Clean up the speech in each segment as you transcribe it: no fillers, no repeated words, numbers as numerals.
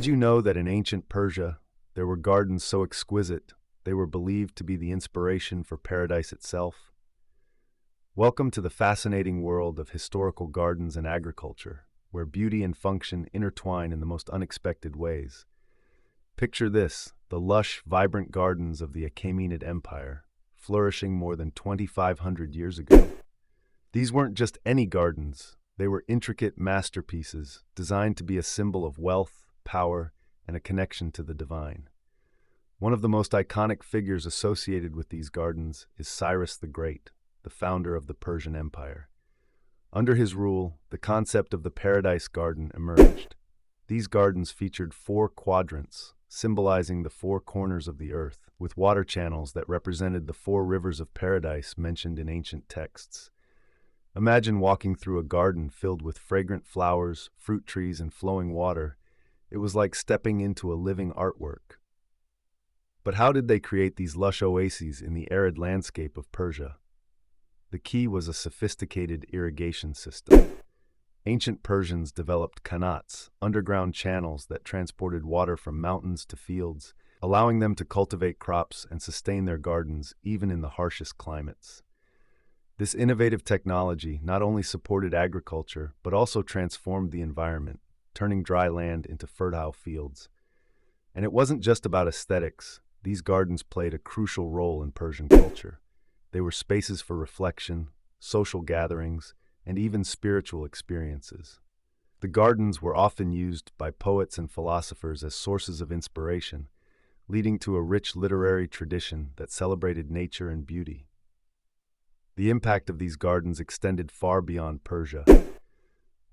Did you know that in ancient Persia, there were gardens so exquisite they were believed to be the inspiration for paradise itself? Welcome to the fascinating world of historical gardens and agriculture, where beauty and function intertwine in the most unexpected ways. Picture this, the lush, vibrant gardens of the Achaemenid Empire, flourishing more than 2,500 years ago. These weren't just any gardens, they were intricate masterpieces designed to be a symbol of wealth, power, and a connection to the divine. One of the most iconic figures associated with these gardens is Cyrus the Great, the founder of the Persian Empire. Under his rule, the concept of the Paradise Garden emerged. These gardens featured 4 quadrants, symbolizing the 4 corners of the earth, with water channels that represented the 4 rivers of paradise mentioned in ancient texts. Imagine walking through a garden filled with fragrant flowers, fruit trees, and flowing water. It was like stepping into a living artwork. But how did they create these lush oases in the arid landscape of Persia? The key was a sophisticated irrigation system. Ancient Persians developed qanats, underground channels that transported water from mountains to fields, allowing them to cultivate crops and sustain their gardens even in the harshest climates. This innovative technology not only supported agriculture, but also transformed the environment, turning dry land into fertile fields. And it wasn't just about aesthetics. These gardens played a crucial role in Persian culture. They were spaces for reflection, social gatherings, and even spiritual experiences. The gardens were often used by poets and philosophers as sources of inspiration, leading to a rich literary tradition that celebrated nature and beauty. The impact of these gardens extended far beyond Persia.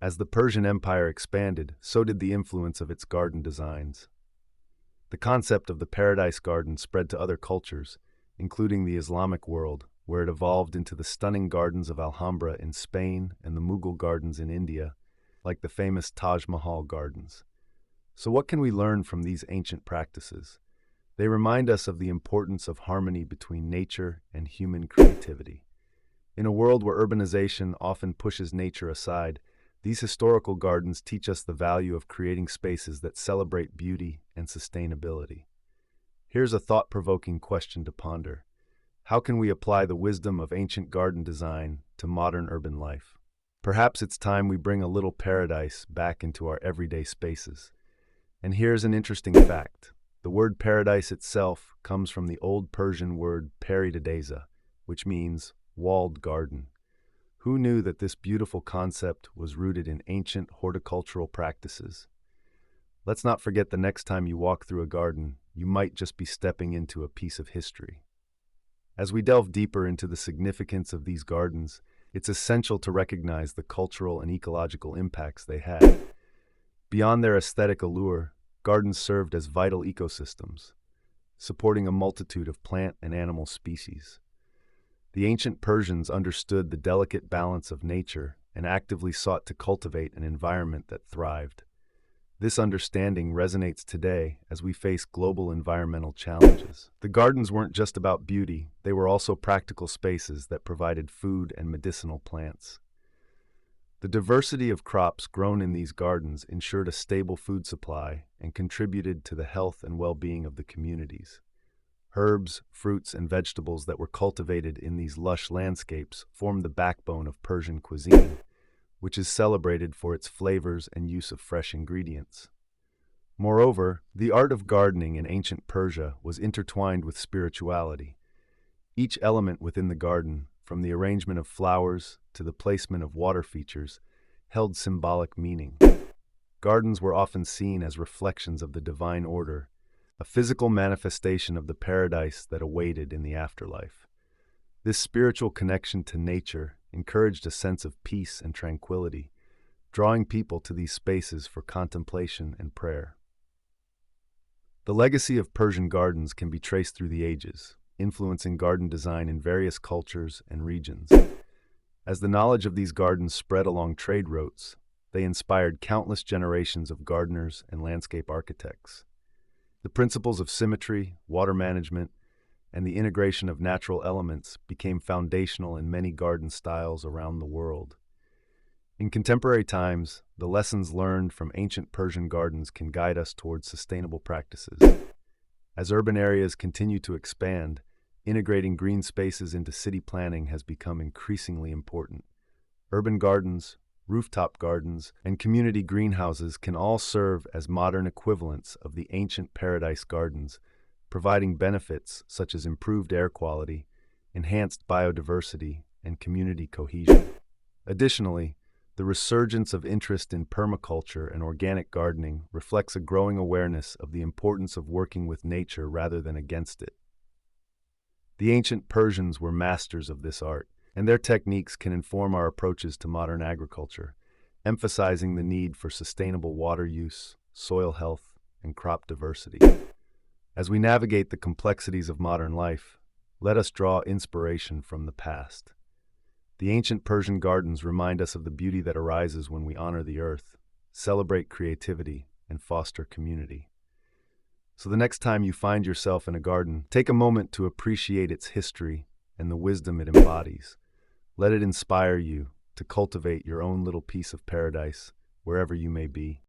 As the Persian Empire expanded, so did the influence of its garden designs. The concept of the Paradise Garden spread to other cultures, including the Islamic world, where it evolved into the stunning gardens of Alhambra in Spain and the Mughal gardens in India, like the famous Taj Mahal gardens. So what can we learn from these ancient practices? They remind us of the importance of harmony between nature and human creativity. In a world where urbanization often pushes nature aside, these historical gardens teach us the value of creating spaces that celebrate beauty and sustainability. Here's a thought-provoking question to ponder. How can we apply the wisdom of ancient garden design to modern urban life? Perhaps it's time we bring a little paradise back into our everyday spaces. And here's an interesting fact. The word paradise itself comes from the Old Persian word paridadeza, which means walled garden. Who knew that this beautiful concept was rooted in ancient horticultural practices? Let's not forget the next time you walk through a garden, you might just be stepping into a piece of history. As we delve deeper into the significance of these gardens, it's essential to recognize the cultural and ecological impacts they had. Beyond their aesthetic allure, gardens served as vital ecosystems, supporting a multitude of plant and animal species. The ancient Persians understood the delicate balance of nature and actively sought to cultivate an environment that thrived. This understanding resonates today as we face global environmental challenges. The gardens weren't just about beauty, they were also practical spaces that provided food and medicinal plants. The diversity of crops grown in these gardens ensured a stable food supply and contributed to the health and well-being of the communities. Herbs, fruits, and vegetables that were cultivated in these lush landscapes formed the backbone of Persian cuisine, which is celebrated for its flavors and use of fresh ingredients. Moreover, the art of gardening in ancient Persia was intertwined with spirituality. Each element within the garden, from the arrangement of flowers to the placement of water features, held symbolic meaning. Gardens were often seen as reflections of the divine order, a physical manifestation of the paradise that awaited in the afterlife. This spiritual connection to nature encouraged a sense of peace and tranquility, drawing people to these spaces for contemplation and prayer. The legacy of Persian gardens can be traced through the ages, influencing garden design in various cultures and regions. As the knowledge of these gardens spread along trade routes, they inspired countless generations of gardeners and landscape architects. The principles of symmetry, water management, and the integration of natural elements became foundational in many garden styles around the world. In contemporary times, the lessons learned from ancient Persian gardens can guide us towards sustainable practices. As urban areas continue to expand, integrating green spaces into city planning has become increasingly important. Urban gardens, rooftop gardens, and community greenhouses can all serve as modern equivalents of the ancient paradise gardens, providing benefits such as improved air quality, enhanced biodiversity, and community cohesion. Additionally, the resurgence of interest in permaculture and organic gardening reflects a growing awareness of the importance of working with nature rather than against it. The ancient Persians were masters of this art, and their techniques can inform our approaches to modern agriculture, emphasizing the need for sustainable water use, soil health, and crop diversity. As we navigate the complexities of modern life, let us draw inspiration from the past. The ancient Persian gardens remind us of the beauty that arises when we honor the earth, celebrate creativity, and foster community. So the next time you find yourself in a garden, take a moment to appreciate its history and the wisdom it embodies. Let it inspire you to cultivate your own little piece of paradise wherever you may be.